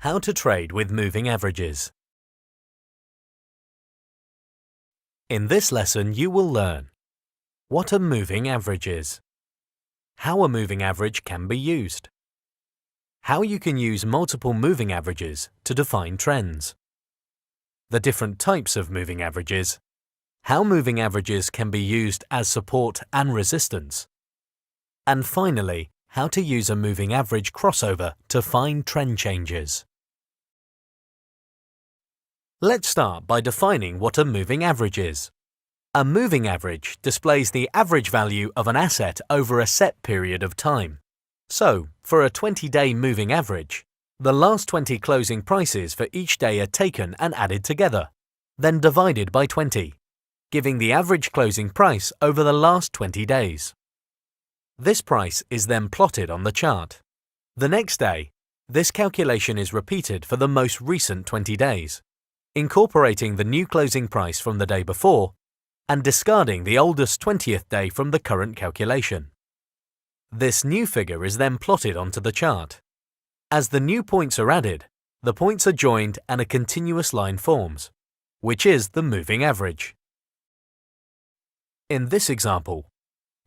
How to trade with moving averages. In this lesson, you will learn what a moving average is, how a moving average can be used, how you can use multiple moving averages to define trends, the different types of moving averages, how moving averages can be used as support and resistance, and finally, how to use a moving average crossover to find trend changes. Let's start by defining what a moving average is. A moving average displays the average value of an asset over a set period of time. So, for a 20-day moving average, the last 20 closing prices for each day are taken and added together, then divided by 20, giving the average closing price over the last 20 days. This price is then plotted on the chart. The next day, this calculation is repeated for the most recent 20 days, incorporating the new closing price from the day before and discarding the oldest 20th day from the current calculation. This new figure is then plotted onto the chart. As the new points are added, the points are joined and a continuous line forms, which is the moving average. In this example,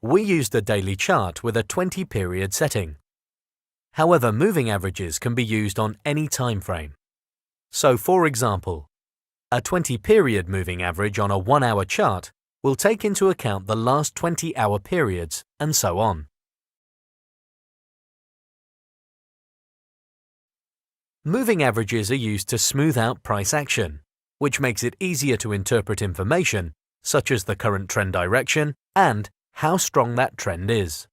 we used a daily chart with a 20-period setting. However, moving averages can be used on any time frame. So, for example, a 20-period moving average on a 1-hour chart will take into account the last 20-hour periods, and so on. Moving averages are used to smooth out price action, which makes it easier to interpret information such as the current trend direction and how strong that trend is.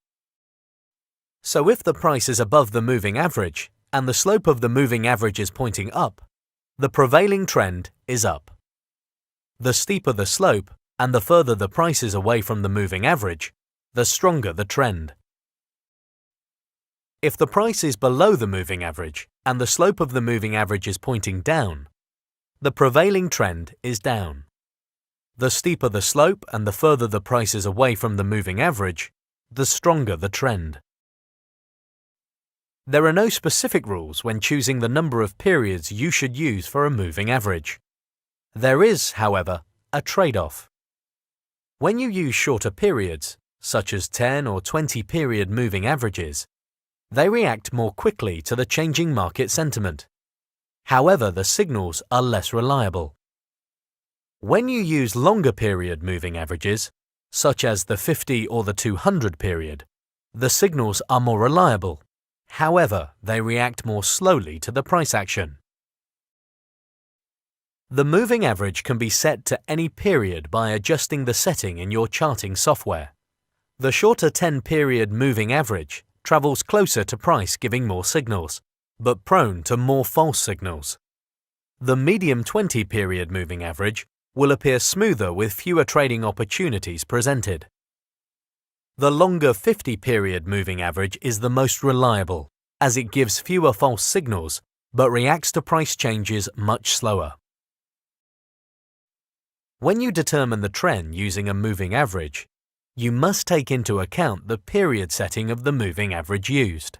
So if the price is above the moving average and the slope of the moving average is pointing up, the prevailing trend is up. The steeper the slope and the further the price is away from the moving average, the stronger the trend. If the price is below the moving average and the slope of the moving average is pointing down, the prevailing trend is down. The steeper the slope and the further the price is away from the moving average, the stronger the trend. There are no specific rules when choosing the number of periods you should use for a moving average. There is, however, a trade-off. When you use shorter periods, such as 10 or 20-period moving averages, they react more quickly to the changing market sentiment. However, the signals are less reliable. When you use longer period moving averages, such as the 50 or the 200 period, the signals are more reliable. However, they react more slowly to the price action. The moving average can be set to any period by adjusting the setting in your charting software. The shorter 10-period moving average travels closer to price, giving more signals, but prone to more false signals. The medium 20-period moving average will appear smoother with fewer trading opportunities presented. The longer 50-period moving average is the most reliable, as it gives fewer false signals but reacts to price changes much slower. When you determine the trend using a moving average, you must take into account the period setting of the moving average used.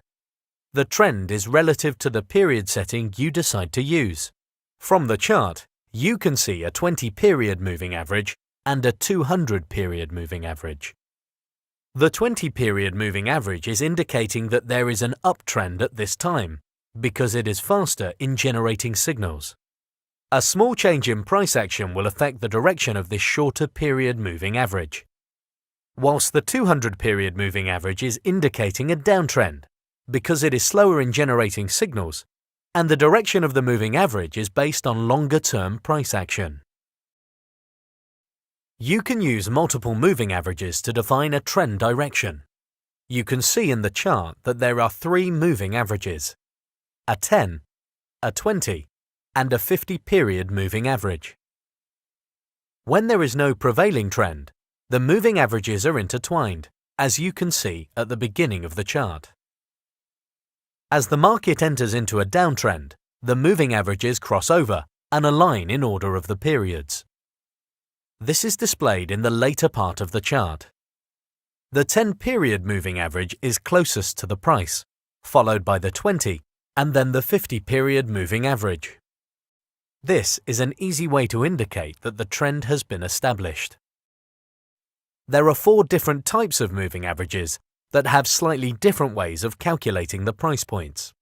The trend is relative to the period setting you decide to use. From the chart, you can see a 20-period moving average and a 200-period moving average. The 20-period moving average is indicating that there is an uptrend at this time because it is faster in generating signals. A small change in price action will affect the direction of this shorter period moving average, whilst the 200-period moving average is indicating a downtrend because it is slower in generating signals, and the direction of the moving average is based on longer-term price action. You can use multiple moving averages to define a trend direction. You can see in the chart that there are 3 moving averages: a 10, a 20, and a 50-period moving average. When there is no prevailing trend, the moving averages are intertwined, as you can see at the beginning of the chart. As the market enters into a downtrend, the moving averages cross over and align in order of the periods. This is displayed in the later part of the chart. The 10-period moving average is closest to the price, followed by the 20 and then the 50-period moving average. This is an easy way to indicate that the trend has been established. There are 4 different types of moving averages that have slightly different ways of calculating the price points.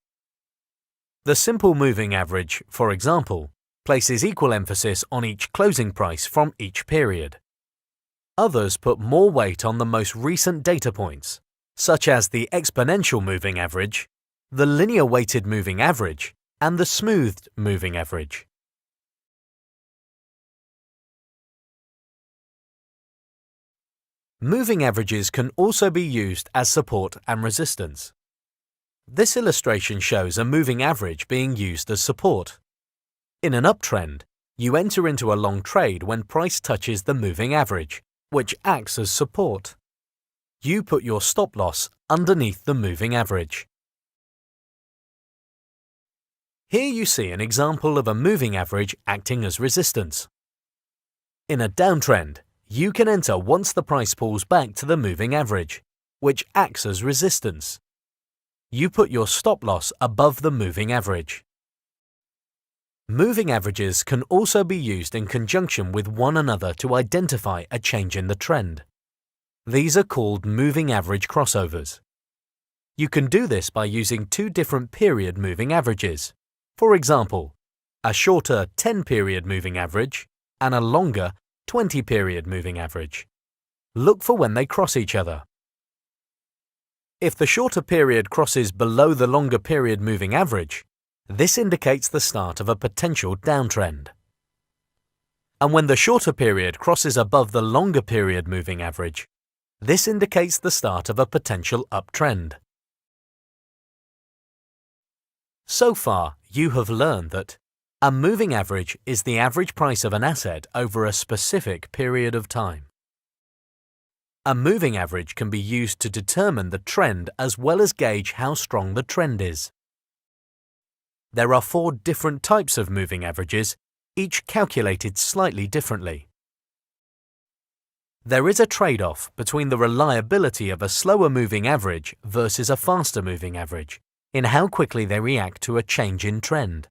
The simple moving average, for example, places equal emphasis on each closing price from each period. Others put more weight on the most recent data points, such as the exponential moving average, the linear weighted moving average, and the smoothed moving average. Moving averages can also be used as support and resistance. This illustration shows a moving average being used as support. In an uptrend, you enter into a long trade when price touches the moving average, which acts as support. You put your stop loss underneath the moving average. Here you see an example of a moving average acting as resistance. In a downtrend, you can enter once the price pulls back to the moving average, which acts as resistance. You put your stop loss above the moving average. Moving averages can also be used in conjunction with one another to identify a change in the trend. These are called moving average crossovers. You can do this by using 2 different period moving averages. For example, a shorter 10-period moving average and a longer 20-period moving average. Look for when they cross each other. If the shorter period crosses below the longer period moving average, this indicates the start of a potential downtrend. And when the shorter period crosses above the longer period moving average, this indicates the start of a potential uptrend. So far, you have learned that a moving average is the average price of an asset over a specific period of time. A moving average can be used to determine the trend as well as gauge how strong the trend is. There are 4 different types of moving averages, each calculated slightly differently. There is a trade-off between the reliability of a slower moving average versus a faster moving average in how quickly they react to a change in trend.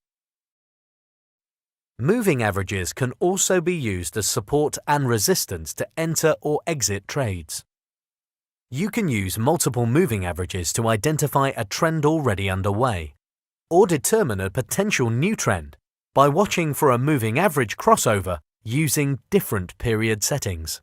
Moving averages can also be used as support and resistance to enter or exit trades. You can use multiple moving averages to identify a trend already underway, or determine a potential new trend by watching for a moving average crossover using different period settings.